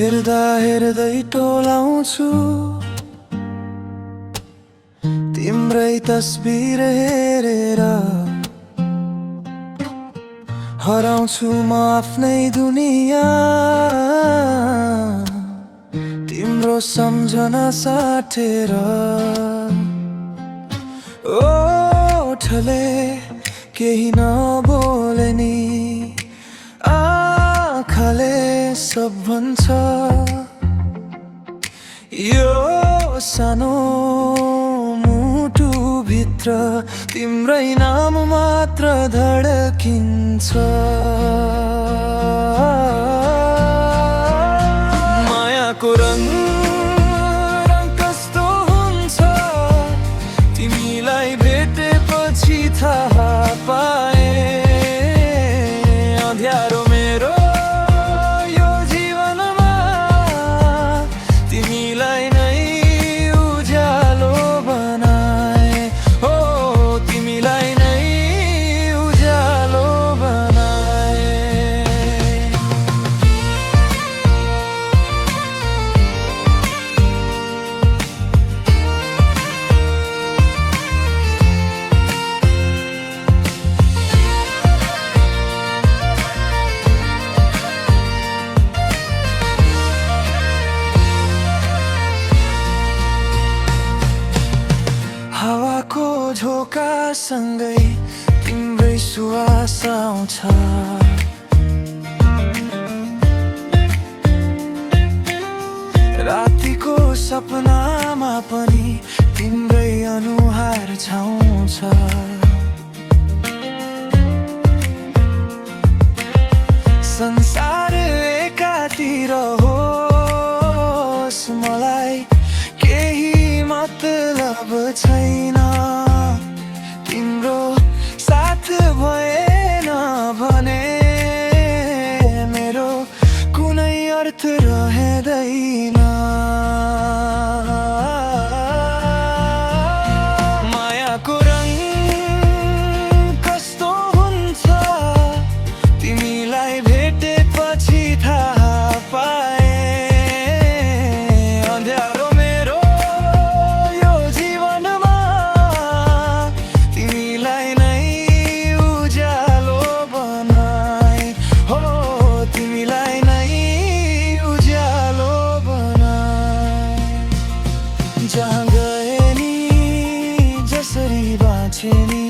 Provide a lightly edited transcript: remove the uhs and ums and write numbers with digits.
हेर्दा हेर्दै टोलाउँछु तिम्रै तस्बिर हेरेर हराउँछु म आफ्नै दुनिया तिम्रो सम्झना साटेर ओठले केही नबोले नि आँखाले सब भन्छ यो सानो मुटुभित्र तिम्रै नाम मात्र धड्किन्छ मायाको रङ कस्तो हुन्छ तिमीलाई भेटेपछि थाहा पाए अँध्यारो मेरो यो जीवनमा तिमीलाई नै उज्यालो बनाए हो तिमीलाई नै उज्यालो बनाए हावाको झोकासँगै तिम्रै सुवास आउँछ रातिको सपनामा पनि तिम्रै अनुहार छाउँछ संसार एकातिर होस् मलाई केही मतलब छैन तिम्रो साथ भएन भने मेरो कुनै अर्थ रहेदैन मायाको रङ कस्तो हुन्छ तिमीलाई भेटेपछि थाहा पाए अँध्यारो मेरो यो जीवनमा तिमीलाई नै उज्यालो बनाए हो तिमीलाई नै उज्यालो बनाए जहाँ गए नि जसरी बाँचे नि